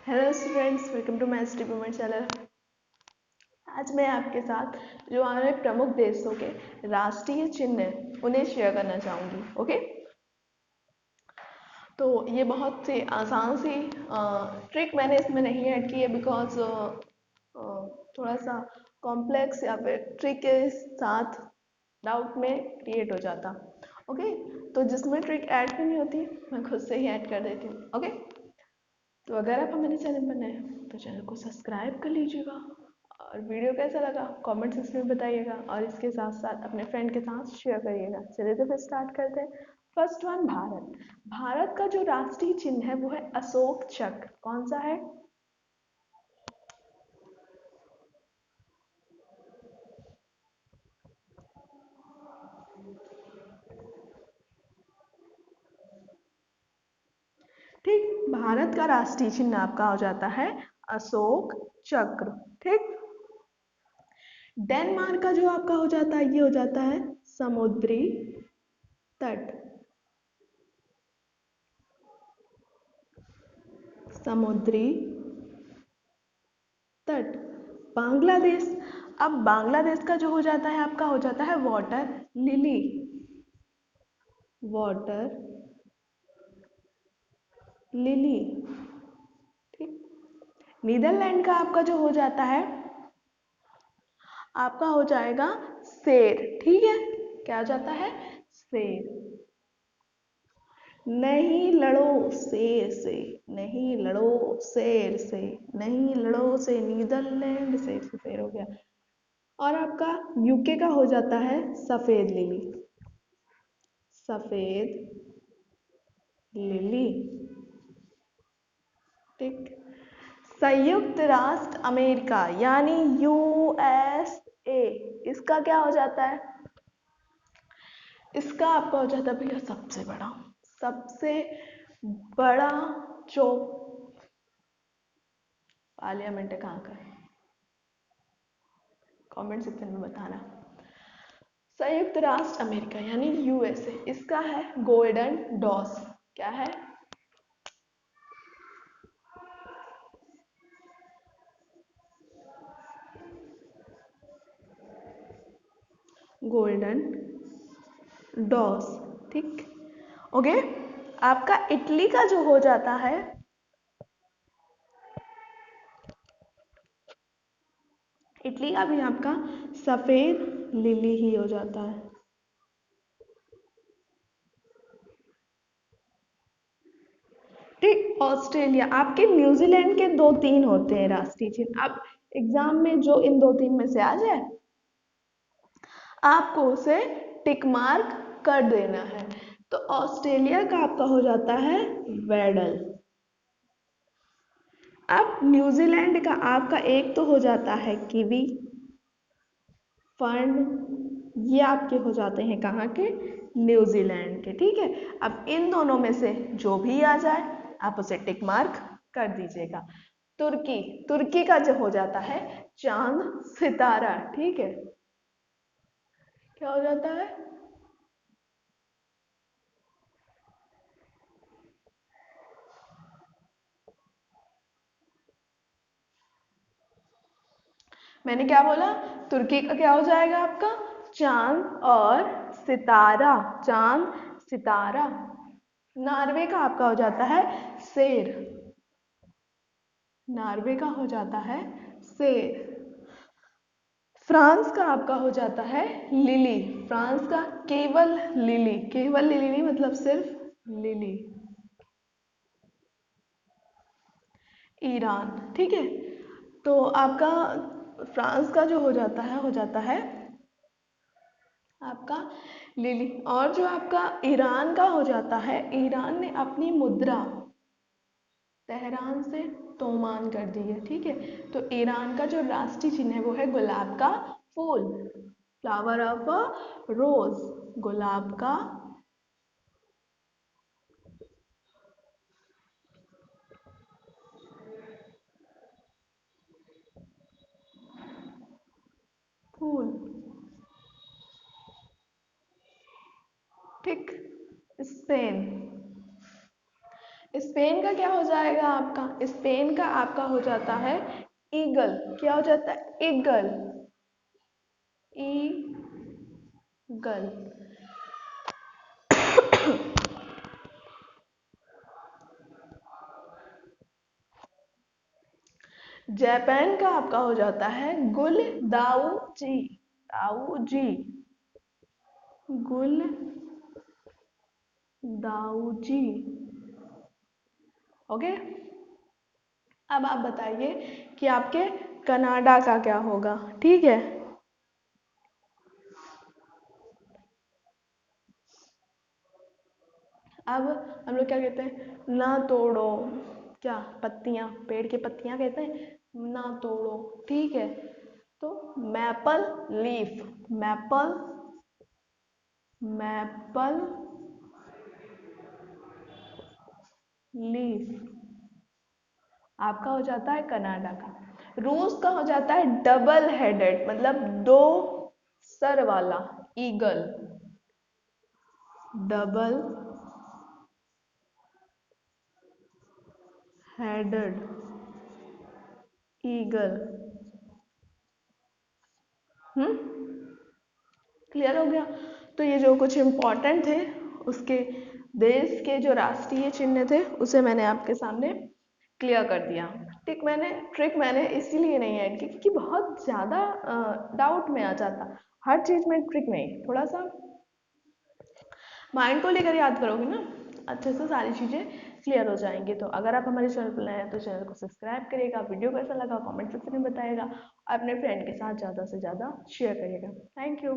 Hello students, welcome to my study movement channel. आज मैं आपके साथ जो हमारे प्रमुख देशों के राष्ट्रीय चिन्ह हैं उन्हें शेयर करना चाहूँगी। ओके, तो ये बहुत सी आसान सी ट्रिक मैंने इसमें नहीं ऐड की है बिकॉज थोड़ा सा कॉम्प्लेक्स या फिर ट्रिक के साथ डाउट में क्रिएट हो जाता। ओके, तो जिसमें ट्रिक ऐड करनी होती है मैं खुद से ही ऐड कर देती हूँ। ओके, तो अगर आप हमारे चैनल पर नए हैं तो चैनल को सब्सक्राइब कर लीजिएगा और वीडियो कैसा लगा कमेंट सेक्शन में बताइएगा और इसके साथ साथ अपने फ्रेंड के साथ शेयर करिएगा। चलिए तो फिर स्टार्ट करते हैं। First one, Bharat. भारत का जो राष्ट्रीय चिन्ह है वो है अशोक चक्र। कौन सा है? ठीक, भारत का राष्ट्रीय चिन्ह आपका हो जाता है अशोक चक्र। ठीक, डेनमार्क का जो आपका हो जाता है ये हो जाता है समुद्री तट। समुद्री तट। बांग्लादेश। अब बांग्लादेश का जो हो जाता है आपका हो जाता है वाटर लिली। Water lily. ठीक, नीदरलैंड का आपका जो हो जाता है आपका हो जाएगा शेर। ठीक है, क्या हो जाता है? शेर। नहीं लड़ो शेर से, नहीं लड़ो शेर से, नहीं लड़ो से, नीदरलैंड से शेर हो गया। और आपका यूके का हो जाता है सफेद लिली। सफेद लिली। ठीक, संयुक्त राष्ट्र अमेरिका यानी यूएसए, इसका क्या हो जाता है? इसका आपका हो जाता है भैया सबसे बड़ा। सबसे बड़ा जो पार्लियामेंट है कहाँ का है? कमेंट सेक्शन में बताना। संयुक्त राष्ट्र अमेरिका यानी यूएसए, इसका है गोल्डन डॉस। क्या है? गोल्डन डॉस। ठीक, ओके। आपका इटली का जो हो जाता है इटली का भी आपका सफेद लिली ही हो जाता है। ठीक, ऑस्ट्रेलिया। आपके न्यूजीलैंड के दो तीन होते हैं राष्ट्रीय चिन्ह। अब एग्जाम में जो इन दो तीन में से आ जाए आपको उसे टिक मार्क कर देना है। तो ऑस्ट्रेलिया का आपका हो जाता है वेडल। अब न्यूजीलैंड का आपका एक तो हो जाता है कीवी, फर्न। ये आपके हो जाते हैं कहाँ के? न्यूजीलैंड के। ठीक है, अब इन दोनों में से जो भी आ जाए आप उसे टिक मार्क कर दीजिएगा। तुर्की। तुर्की का जो हो जाता है चांद सितारा। ठीक है, क्या हो जाता है? मैंने क्या बोला? तुर्की का क्या हो जाएगा आपका? चांद और सितारा। चांद सितारा। नॉर्वे का आपका हो जाता है शेर। नॉर्वे का हो जाता है शेर। फ्रांस का आपका हो जाता है लिली। फ्रांस का केवल लिली। केवल लिली नहीं, मतलब सिर्फ लिली। ईरान। ठीक है, तो आपका फ्रांस का जो हो जाता है आपका लिली। और जो आपका ईरान का हो जाता है, ईरान ने अपनी मुद्रा तेहरान से तोमान कर दी है। ठीक है, तो ईरान का जो राष्ट्रीय चिन्ह है वो है गुलाब का फूल। फ्लावर ऑफ अ रोज। गुलाब का फूल। ठीक, स्पेन। स्पेन का क्या हो जाएगा आपका? स्पेन का आपका हो जाता है ईगल। क्या हो जाता है? ईगल। ईगल। जापान का आपका हो जाता है गुल दाऊजी। दाऊजी। गुल दाऊजी। ओके। अब आप बताइए कि आपके कनाडा का क्या होगा। ठीक है। अब हम लोग क्या कहते हैं? ना तोड़ो। क्या? पत्तियां, पेड़ की पत्तियां कहते हैं ना तोड़ो। ठीक है। तो maple leaf. Maple. Maple leaf आपका हो जाता है कनाडा का। रूस का हो जाता है डबल हेडेड, मतलब दो सर वाला eagle. Double headed eagle. Clear हो गया? तो ये जो कुछ इम्पोर्टेंट थे उसके देश के जो राष्ट्रीय चिन्ह थे उसे मैंने आपके सामने क्लियर कर दिया। ट्रिक मैंने इसीलिए नहीं ऐड की क्योंकि बहुत ज़्यादा डाउट में आ जाता। हर चीज़ में ट्रिक नहीं, थोड़ा सा माइंड को लेकर याद करोगे ना, अच्छे से सारी चीज़ें क्लियर हो जाएंगी। तो अगर आप हमारे चैनल पर नए हैं तो चैनल को सब्सक्राइब करिएगा, वीडियो कैसा लगा कमेंट सेक्शन में बताइएगा, अपने फ्रेंड के साथ ज़्यादा से ज़्यादा शेयर करिएगा। Thank you.